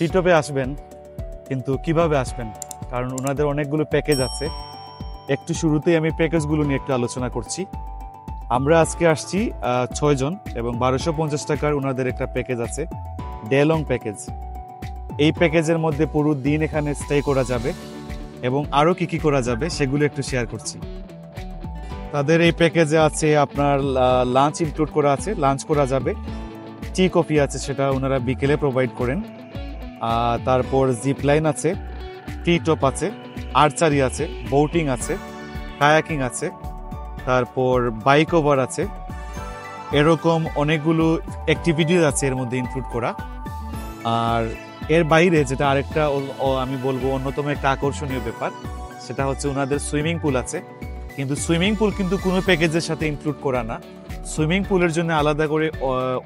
টিটপে আসবেন, কিন্তু কিভাবে আসবেন, কারণ ওনাদের অনেকগুলো প্যাকেজ আছে। একটু শুরুতেই আমি প্যাকেজগুলো নিয়ে একটু আলোচনা করছি। আমরা আজকে আসছি 6 জন এবং 1250 টাকার ওনাদের একটা প্যাকেজ আছে, ডে লং প্যাকেজ। এই প্যাকেজের মধ্যে পুরো দিন এখানে স্টে করা যাবে এবং আরও কি কি করা যাবে সেগুলো একটু শেয়ার করছি। তাদের এই প্যাকেজে আছে আপনার লাঞ্চ ইনক্লুড করা আছে, লাঞ্চ করা যাবে। টি কফি আছে, সেটা ওনারা বিকেলে প্রোভাইড করেন। তারপর জিপ লাইন আছে, ট্রি টপ আছে, আর্চারি আছে, বোটিং আছে, কায়াকিং আছে, তারপর বাইক ওভার আছে। এরকম অনেকগুলো অ্যাক্টিভিটিস আছে এর মধ্যে ইনক্লুড করা। আর এর বাইরে যেটা আরেকটা আমি বলবো অন্যতম একটা আকর্ষণীয় ব্যাপার, সেটা হচ্ছে ওনাদের সুইমিং পুল আছে। কিন্তু সুইমিং পুল কিন্তু কোনো প্যাকেজের সাথে ইনক্লুড করা না। সুইমিং পুলের জন্য আলাদা করে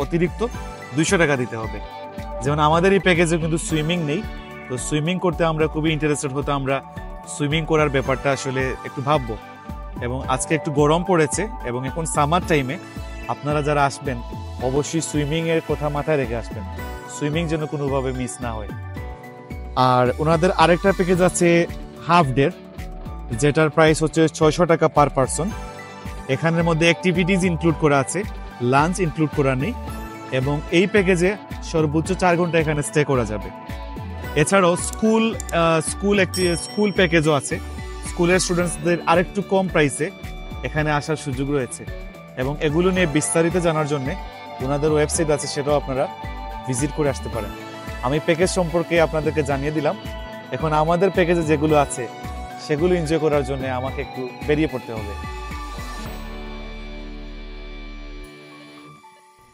অতিরিক্ত 200 টাকা দিতে হবে। যেমন আমাদের এই প্যাকেজে কিন্তু সুইমিং নেই, তো সুইমিং করতে আমরা খুবই ইন্টারেস্টেড হতো। আমরা সুইমিং করার ব্যাপারটা আসলে একটু ভাববো। এবং আজকে একটু গরম পড়েছে এবং এখন সামার টাইমে আপনারা যারা আসবেন অবশ্যই সুইমিং এর কথা মাথায় রেখে আসবেন, সুইমিং যেন কোনোভাবে মিস না হয়। আর ওনাদের আরেকটা প্যাকেজ আছে হাফ ডে, যেটার প্রাইস হচ্ছে 600 টাকা পার পারসন। এখানের মধ্যে অ্যাক্টিভিটিজ ইনক্লুড করা আছে, লাঞ্চ ইনক্লুড করা নেই। এবং এই প্যাকেজে সর্বোচ্চ 4 ঘন্টা এখানে স্টে করা যাবে। এছাড়াও স্কুল প্যাকেজও আছে। স্কুলের স্টুডেন্টসদের আরেকটু কম প্রাইসে এখানে আসার সুযোগ রয়েছে। এবং এগুলো নিয়ে বিস্তারিত জানার জন্য ওনাদের ওয়েবসাইট আছে, সেটাও আপনারা ভিজিট করে আসতে পারেন। আমি প্যাকেজ সম্পর্কে আপনাদেরকে জানিয়ে দিলাম। এখন আমাদের প্যাকেজে যেগুলো আছে সেগুলো এনজয় করার জন্য আমাকে একটু বেরিয়ে পড়তে হবে।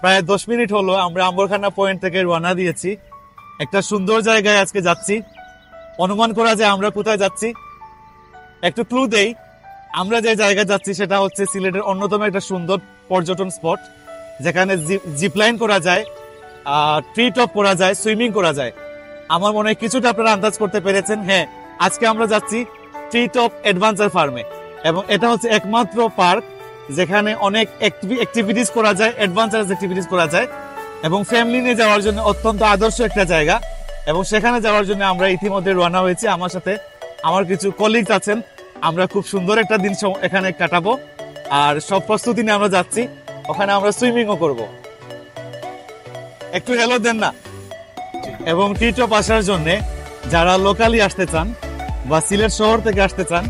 প্রায় 10 মিনিট হলো আমরা আম্বরখানা পয়েন্ট থেকে রওনা দিয়েছি। একটা সুন্দর জায়গায় আজকে যাচ্ছি। অনুমান করা যায় আমরা কোথায় যাচ্ছি। একটু ক্লু দেই, আমরা যে জায়গায় যাচ্ছি সেটা হচ্ছে সিলেটের অন্যতম একটা সুন্দর পর্যটন স্পট, যেখানে জিপলাইন করা যায়, ট্রি টপ করা যায়, সুইমিং করা যায়। আমার মনে হয় কিছুটা আপনারা আন্দাজ করতে পেরেছেন। হ্যাঁ, আজকে আমরা যাচ্ছি ট্রি টপ অ্যাডভেঞ্চার ফার্মে। এবং এটা হচ্ছে একমাত্র পার্ক যেখানে অনেক অ্যাক্টিভিটিস করা যায়, অ্যাডভেঞ্চারাস অ্যাক্টিভিটিস করা যায়। এবং ফ্যামিলি নিয়ে যাওয়ার জন্য অত্যন্ত আদর্শ একটা জায়গা। এবং সেখানে যাওয়ার জন্য আমরা ইতিমধ্যে রওনা হয়েছি। আমার সাথে আমার কিছু কলিগস আছেন। আমরা খুব সুন্দর একটা দিন এখানে কাটাবো। আর সব প্রস্তুতি নিয়ে আমরা যাচ্ছি। ওখানে আমরা সুইমিংও করব। একটু হ্যালো দেন না। এবং ট্রি টপ আসার জন্য যারা লোকালি আসতে চান বা সিলেট শহর থেকে আসতে চান,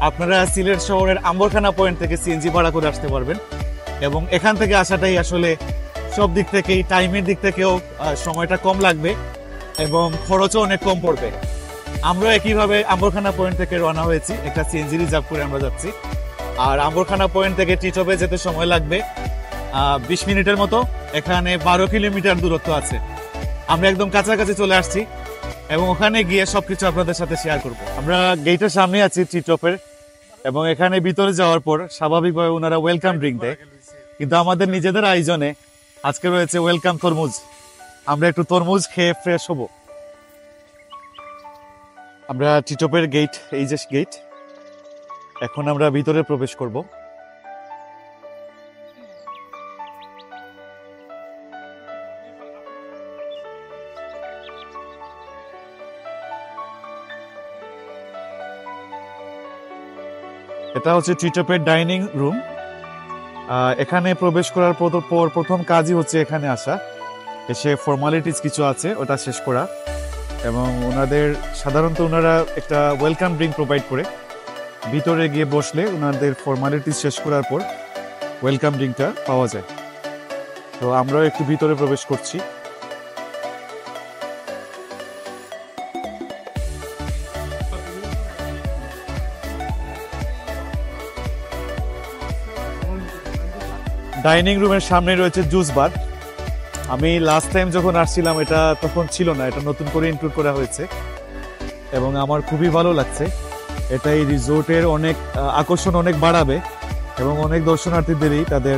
আপনারা সিলেট শহরের আম্বরখানা পয়েন্ট থেকে সিএনজি ভাড়া করে আসতে পারবেন। এবং এখান থেকে আসাটাই আসলে সব দিক থেকেই, টাইমের দিক থেকেও সময়টা কম লাগবে এবং খরচও অনেক কম পড়বে। আমরা একইভাবে আম্বরখানা পয়েন্ট থেকে রওনা হয়েছি, একটা সিএনজি রিজার্ভ করে আমরা যাচ্ছি। আর আম্বরখানা পয়েন্ট থেকে টিটপে যেতে সময় লাগবে 20 মিনিটের মতো। এখানে 12 কিলোমিটার দূরত্ব আছে। আমরা একদম কাছাকাছি চলে আসছি এবং ওখানে গিয়ে সবকিছু আপনাদের সাথে শেয়ার করব। আমরা গেটের সামনে আছি টিটপের, এবং এখানে ভিতরে যাওয়ার পর স্বাভাবিকভাবে ওনারা ওয়েলকাম ড্রিঙ্ক দেয়। কিন্তু আমাদের নিজেদের আয়োজনে আজকে রয়েছে ওয়েলকাম তরমুজ। আমরা একটু তরমুজ খেয়ে ফ্রেশ হব। আমরা টিটপের গেট, এই যে গেট, এখন আমরা ভিতরে প্রবেশ করব। এটা হচ্ছে টিটপের ডাইনিং রুম। এখানে প্রবেশ করার পর প্রথম কাজই হচ্ছে এখানে আসা, এসে ফর্মালিটিস কিছু আছে ওটা শেষ করা। এবং সাধারণত ওনারা একটা ওয়েলকাম ড্রিঙ্ক প্রোভাইড করে। ভিতরে গিয়ে বসলে ওনাদের ফর্মালিটিস শেষ করার পর ওয়েলকাম ড্রিঙ্কটা পাওয়া যায়। তো আমরাও একটু ভিতরে প্রবেশ করছি। ডাইনিং রুমের সামনে রয়েছে জুস বার। আমি লাস্ট টাইম যখন আসছিলাম এটা তখন ছিল না, এটা নতুন করে ইনক্লুড করা হয়েছে এবং আমার খুবই ভালো লাগছে। এটা এই রিসোর্টের অনেক আকর্ষণ অনেক বাড়াবে এবং অনেক দর্শনার্থীদেরই তাদের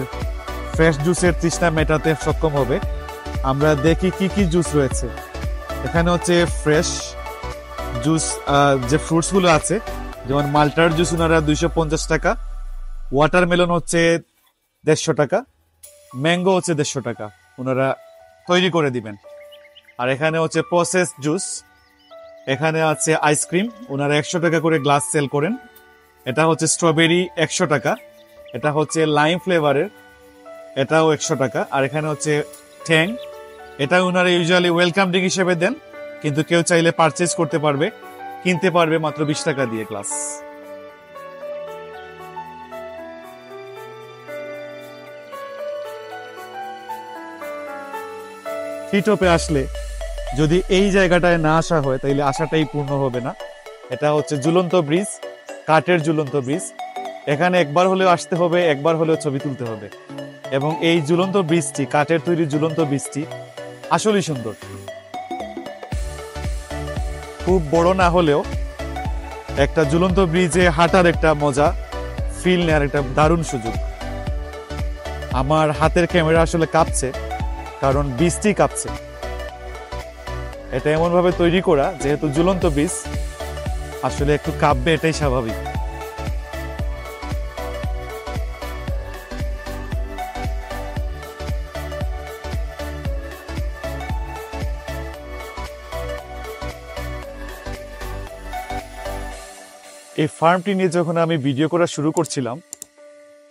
ফ্রেশ জুসের তৃষ্ণা মেটাতে সক্ষম হবে। আমরা দেখি কি কি জুস রয়েছে। এখানে হচ্ছে ফ্রেশ জুস, যে ফ্রুটসগুলো আছে, যেমন মাল্টার জুস ওনারা 250 টাকা, ওয়াটারমেলন হচ্ছে 150 টাকা, ম্যাঙ্গো হচ্ছে 150 টাকা ওনারা তৈরি করে দিবেন। আর এখানে হচ্ছে প্রসেস জুস, এখানে আছে আইসক্রিম, ওনারা 100 টাকা করে গ্লাস সেল করেন। এটা হচ্ছে স্ট্রবেরি 100 টাকা, এটা হচ্ছে লাইম ফ্লেভারের, এটাও 100 টাকা। আর এখানে হচ্ছে ট্যাং, এটা ওনারা ইউজুয়ালি ওয়েলকাম ড্রিঙ্ক হিসেবে দেন, কিন্তু কেউ চাইলে পারচেজ করতে পারবে, কিনতে পারবে মাত্র 20 টাকা দিয়ে গ্লাস। টিটপে আসলে যদি এই জায়গাটায় না আসা হয় তাহলে আসাটাই পূর্ণ হবে না। এটা হচ্ছে ঝুলন্ত ব্রিজ, কাঠের ঝুলন্ত ব্রিজ। এখানে একবার হলেও আসতে হবে, একবার হলেও ছবি তুলতে হবে। এবং এই ঝুলন্ত ব্রিজটি, কাঠের তৈরি ঝুলন্ত ব্রিজটি আসলেই সুন্দর। খুব বড় না হলেও একটা ঝুলন্ত ব্রিজে হাঁটার একটা মজা, ফিল নেওয়ার একটা দারুণ সুযোগ। আমার হাতের ক্যামেরা আসলে কাঁপছে, কারণ ব্রিজটি কাঁপছে। এটা এমন ভাবে তৈরি করা, যেহেতু ঝুলন্ত ব্রিজ, আসলে একটু কাঁপবে, এটাই স্বাভাবিক। এই ফার্মটি নিয়ে যখন আমি ভিডিও করা শুরু করছিলাম,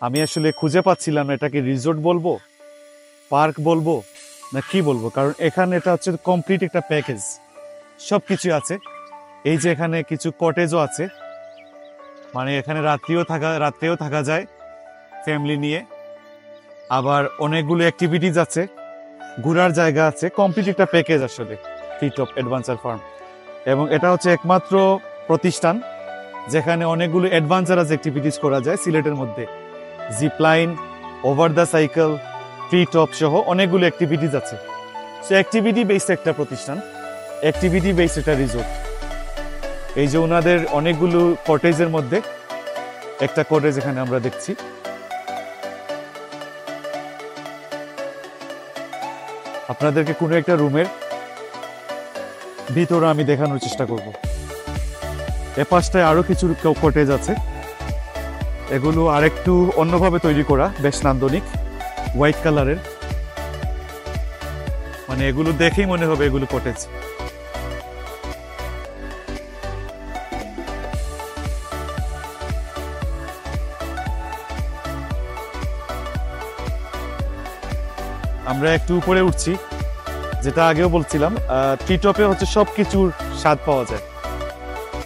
আমি আসলে খুঁজে পাচ্ছিলাম এটাকে রিসোর্ট বলবো, পার্ক বলবো, না কি বলবো। কারণ এখানে এটা হচ্ছে কমপ্লিট একটা প্যাকেজ, সব কিছু আছে। এই যে এখানে কিছু কটেজও আছে, মানে এখানে রাত্রেও থাকা যায় ফ্যামিলি নিয়ে। আবার অনেকগুলো অ্যাক্টিভিটিজ আছে, ঘোরার জায়গা আছে, কমপ্লিট একটা প্যাকেজ আসলে টিটপ অ্যাডভেঞ্চার ফার্ম। এবং এটা হচ্ছে একমাত্র প্রতিষ্ঠান যেখানে অনেকগুলো অ্যাডভেঞ্চারাস অ্যাক্টিভিটিস করা যায় সিলেটের মধ্যে। Zipline, over the cycle, tree top সহ অনেকগুলো অ্যাক্টিভিটিস আছে। সো অ্যাক্টিভিটি বেসড একটা প্রতিষ্ঠান, অ্যাক্টিভিটি বেসড একটা রিসোর্ট। এই যে ওনাদের অনেকগুলো কটেজের মধ্যে একটা কটেজ এখানে আমরা দেখছি। আপনাদেরকে কোনো একটা রুমের ভিতরে আমি দেখানোর চেষ্টা করব। এ পাশটায় আরো কিছু কটেজ আছে, এগুলো আরেকটু অন্যভাবে তৈরি করা, বেশ নান্দনিক, হোয়াইট কালারের। মানে এগুলো দেখেই মনে হবে এগুলো কটেজ। আমরা একটু উপরে উঠছি, যেটা আগেও বলছিলাম, টিটপে হচ্ছে সবকিছুর স্বাদ পাওয়া যায়।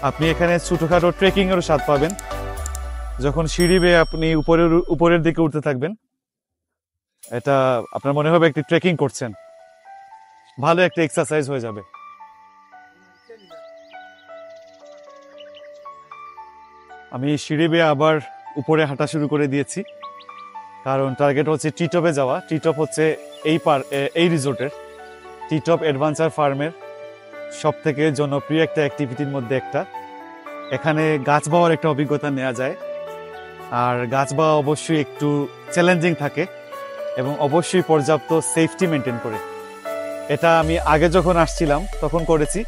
আপনি এখানে ছোটখাটো ট্রেকিং এরও স্বাদ পাবেন। যখন সিঁড়ি বেয়ে আপনি উপরের দিকে উঠতে থাকবেন, এটা আপনার মনে হবে একটি ট্রেকিং করছেন, ভালো একটা এক্সারসাইজ হয়ে যাবে। আমি সিঁড়ি বেয়ে আবার উপরে হাঁটা শুরু করে দিয়েছি, কারণ টার্গেট হচ্ছে টিটপে যাওয়া। টিটপ হচ্ছে এই রিসোর্টের, টিটপ অ্যাডভেঞ্চার ফার্মের সব থেকে জনপ্রিয় একটা অ্যাক্টিভিটির মধ্যে একটা। এখানে গাছ বাওয়ার একটা অভিজ্ঞতা নেওয়া যায়, আর গাছ বাওয়া অবশ্যই একটু চ্যালেঞ্জিং থাকে এবং অবশ্যই পর্যাপ্ত সেফটি মেনটেন করে। এটা আমি আগে যখন আসছিলাম তখন করেছি,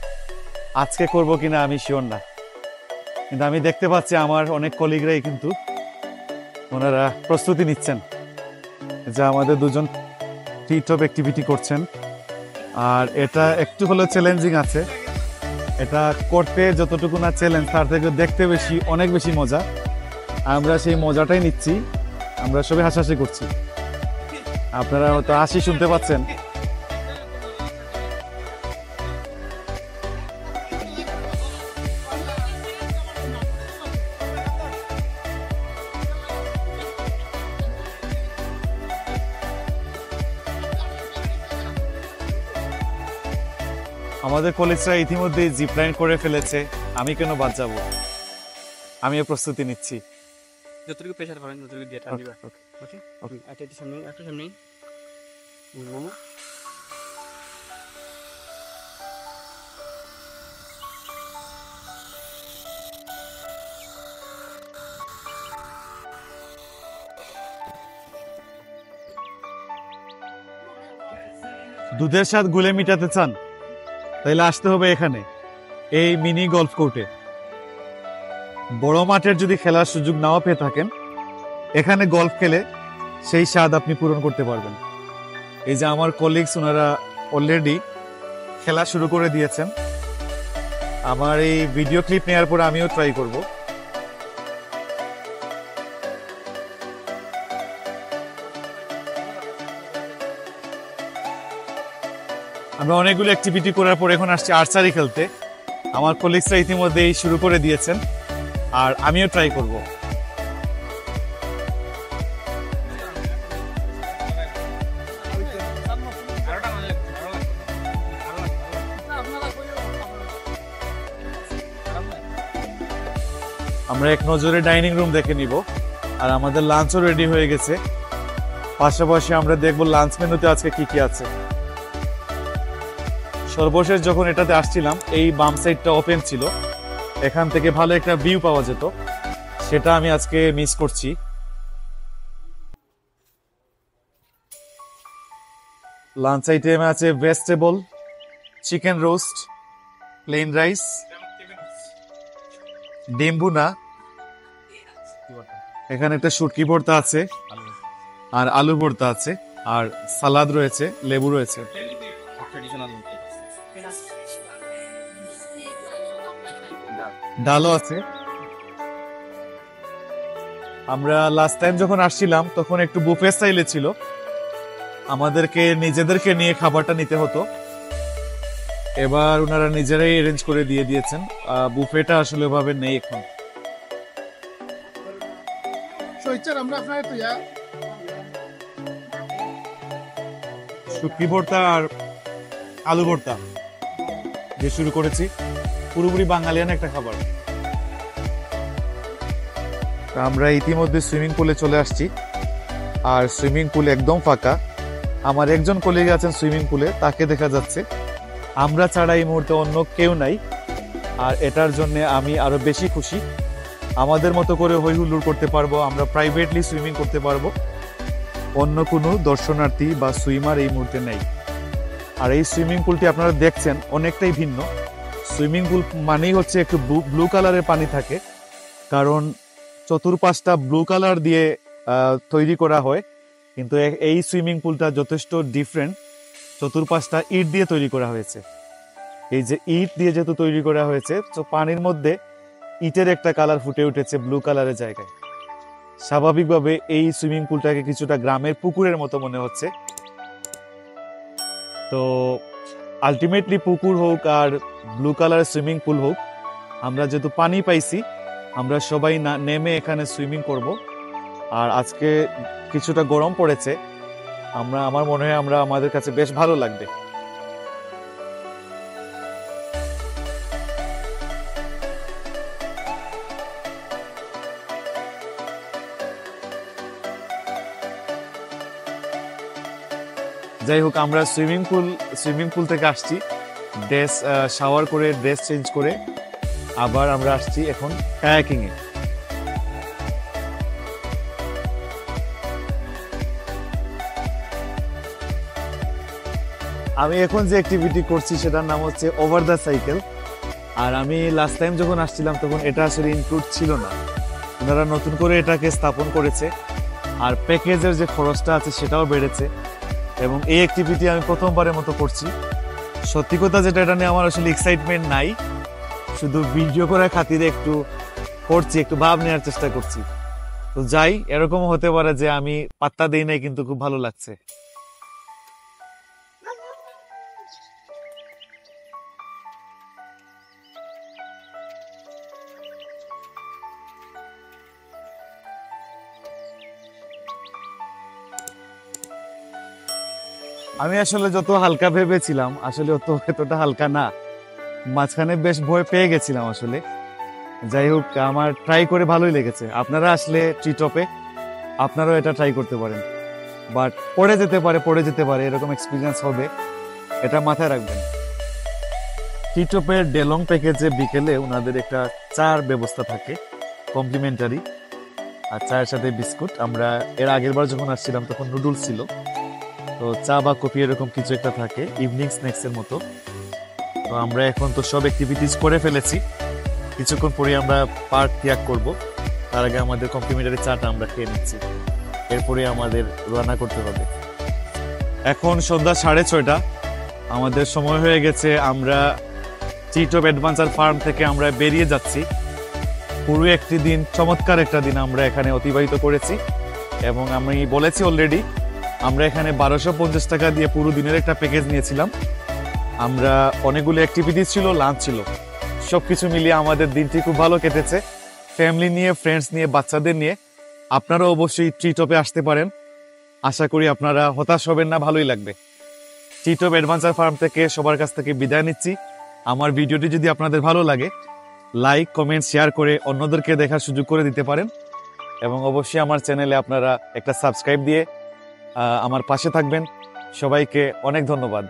আজকে করব কিনা আমি শিওর না। কিন্তু আমি দেখতে পাচ্ছি আমার অনেক কলিগরাই কিন্তু ওনারা প্রস্তুতি নিচ্ছেন, যে আমাদের দুজন টিটপ অ্যাক্টিভিটি করছেন। আর এটা একটু হলেও চ্যালেঞ্জিং আছে। এটা করতে যতটুকু না চ্যালেঞ্জ, তার থেকে দেখতে অনেক বেশি মজা। আমরা সেই মজাটাই নিচ্ছি, আমরা সবাই হাসাহাসি করছি। আপনারা হয়তো হাসি শুনতে পাচ্ছেন। আমাদের কলেজরা ইতিমধ্যে জিপলাইন করে ফেলেছে, আমি কেন বাদ যাব? আমিও প্রস্তুতি নিচ্ছি। যতটুকু প্রেসার পাবেন ততটুকু দিয়ে টান দিবা। ওকে ওকে, একটু সামনে, একটু সামনে। মামা দুধের স্বাদ গুলে মিটাতে চান তাহলে আসতে হবে এখানে, এই মিনি গলফ কোর্টে। বড় মাঠের যদি খেলার সুযোগ নাও পেয়ে থাকেন, এখানে গলফ খেলে সেই স্বাদ আপনি পূরণ করতে পারবেন। এই যে আমার কলিগস, ওনারা অলরেডি খেলা শুরু করে দিয়েছেন। আমার এই ভিডিও ক্লিপ নেওয়ার পর আমিও ট্রাই করব। আমরা অনেকগুলো অ্যাক্টিভিটি করার পর এখন আসছি আর্চারি খেলতে। আমার কলিগসরা ইতিমধ্যেই শুরু করে দিয়েছেন আর আমিও ট্রাই করব। আমরা এক নজরে ডাইনিং রুম দেখে নিব আর আমাদের লাঞ্চও রেডি হয়ে গেছে। পাশাপাশি আমরা দেখবো লাঞ্চ মেনুতে আজকে কি কি আছে। সর্বশেষ যখন এটাতে আসছিলাম এই বাম সাইডটা ওপেন ছিল, এখান থেকে ভালো একটা ভিউ পাওয়া যেত, সেটা আমি আজকে মিস করছি। লাঞ্চ আইটেমে আছে vegetable, chicken roast, plain rice, ডিম ভুনা, এখানে একটা শুটকি ভর্তা আছে আর আলু ভর্তা আছে আর সালাদ রয়েছে, লেবু রয়েছে। ডালও আছে। আমরা লাস্ট টাইম যখন আসছিলাম তখন একটু বুফে স্টাইলে ছিল, আমাদেরকে নিজেদেরকে নিয়ে খাবারটা নিতে হতো। এবার ওনারা নিজেরাই অ্যারেঞ্জ করে দিয়ে দিয়েছেন। বুফেটা আসলে ওভাবে নেই এখন। শুটকি ভর্তা আর আলু ভর্তা দিয়ে শুরু করেছি, পুরোপুরি বাঙালিয়ান একটা খাবার। আমরা ইতিমধ্যে সুইমিং পুলে চলে আসছি আর সুইমিং পুল একদম ফাঁকা। আমার একজন কলিগ আছেন সুইমিং পুলে, তাকে দেখা যাচ্ছে। আমরা ছাড়া এই মুহূর্তে অন্য কেউ নাই আর এটার জন্য আমি আরো বেশি খুশি। আমাদের মতো করে হই হুল্লোড় করতে পারবো, আমরা প্রাইভেটলি সুইমিং করতে পারবো, অন্য কোনো দর্শনার্থী বা সুইমার এই মুহূর্তে নেই। আর এই সুইমিং পুলটি আপনারা দেখছেন অনেকটাই ভিন্ন। সুইমিং পুল মানেই হচ্ছে একটু ব্লু কালারের পানি থাকে, কারণ চতুর্পাশটা ব্লু কালার দিয়ে তৈরি করা হয়, কিন্তু এই সুইমিং পুলটা যথেষ্ট ডিফারেন্ট। চতুর্পাশটা ইট দিয়ে তৈরি করা হয়েছে। এই যে ইট দিয়ে যেহেতু তৈরি করা হয়েছে, তো পানির মধ্যে ইটের একটা কালার ফুটে উঠেছে ব্লু কালারের জায়গায়। স্বাভাবিকভাবে এই সুইমিং পুলটাকে কিছুটা গ্রামের পুকুরের মতো মনে হচ্ছে। তো আলটিমেটলি পুকুর হোক আর ব্লু কালার সুইমিং পুল হোক, আমরা যেহেতু পানি পাইছি, আমরা সবাই নেমে এখানে সুইমিং করব। আর আজকে কিছুটা গরম পড়েছে, আমার মনে হয় আমাদের কাছে বেশ ভালো লাগবে। যাই হোক, আমরা সুইমিং পুল থেকে আসছি, ড্রেস শাওয়ার করে ড্রেস চেঞ্জ করে আবার আমরা আসছি এখন কায়াকিং এ। আমি এখন যে অ্যাক্টিভিটি করছি সেটার নাম হচ্ছে ওভার দ্য সাইকেল। আর আমি লাস্ট টাইম যখন আসছিলাম তখন এটা আসলে ইনক্লুড ছিল না, ওনারা নতুন করে এটাকে স্থাপন করেছে। আর প্যাকেজের যে খরচটা আছে সেটাও বেড়েছে, এবং এই অ্যাক্টিভিটি আমি প্রথমবারের মতো করছি। সত্যি কথা যেটা, এটা নিয়ে আমার আসলে এক্সাইটমেন্ট নাই, শুধু ভিডিও করার খাতিরে একটু করছি, একটু ভাব নেওয়ার চেষ্টা করছি। তো যাই, এরকম হতে পারে যে আমি পাত্তা দেই নাই, কিন্তু খুব ভালো লাগছে। আমি আসলে যত হালকা ভেবেছিলাম আসলে এতটা হালকা না, মাঝখানে বেশ ভয় পেয়ে গেছিলাম আসলে। যাই হোক, আমার ট্রাই করে ভালোই লেগেছে। আপনারা আসলে ট্রি টপে আপনারাও এটা ট্রাই করতে পারেন, বাট পড়ে যেতে পারে এরকম এক্সপিরিয়েন্স হবে, এটা মাথায় রাখবেন। ট্রি টপের ডেলং প্যাকেজে বিকেলে ওনাদের একটা চার ব্যবস্থা থাকে কমপ্লিমেন্টারি, আর চায়ের সাথে বিস্কুট। আমরা এর আগের বার যখন আসছিলাম তখন নুডলস ছিল, তো চা বা কফি এরকম কিছু একটা থাকে ইভিনিং স্ন্যাক্স এর মতো। তো আমরা এখন তো সব অ্যাক্টিভিটিস করে ফেলেছি, কিছুক্ষণ পরে আমরা পার্ক ত্যাগ করব। তার আগে আমাদের কমপ্লিমেন্টারি চাটা আমরা খেয়ে নিচ্ছি, এরপরে আমাদের রান্না করতে হবে। এখন সন্ধ্যা 6:30, আমাদের সময় হয়ে গেছে, আমরা ট্রিটপ অ্যাডভেঞ্চার ফার্ম থেকে আমরা বেরিয়ে যাচ্ছি। পুরো একটি দিন, চমৎকার একটা দিন আমরা এখানে অতিবাহিত করেছি এবং আমি বলেছি অলরেডি আমরা এখানে 1250 টাকা দিয়ে পুরো দিনের একটা প্যাকেজ নিয়েছিলাম। আমরা অনেকগুলো অ্যাক্টিভিটিস ছিল, লাঞ্চ ছিল, সবকিছু মিলিয়ে আমাদের দিনটি খুব ভালো কেটেছে। ফ্যামিলি নিয়ে, ফ্রেন্ডস নিয়ে, বাচ্চাদের নিয়ে আপনারা অবশ্যই ট্রিটপে আসতে পারেন। আশা করি আপনারা হতাশ হবেন না, ভালোই লাগবে। ট্রিটপ অ্যাডভেঞ্চার ফার্ম থেকে সবার কাছ থেকে বিদায় নিচ্ছি। আমার ভিডিওটি যদি আপনাদের ভালো লাগে, লাইক, কমেন্ট, শেয়ার করে অন্যদেরকে দেখার সুযোগ করে দিতে পারেন এবং অবশ্যই আমার চ্যানেলে আপনারা একটা সাবস্ক্রাইব দিয়ে আমার পাশে থাকবেন। সবাইকে অনেক ধন্যবাদ।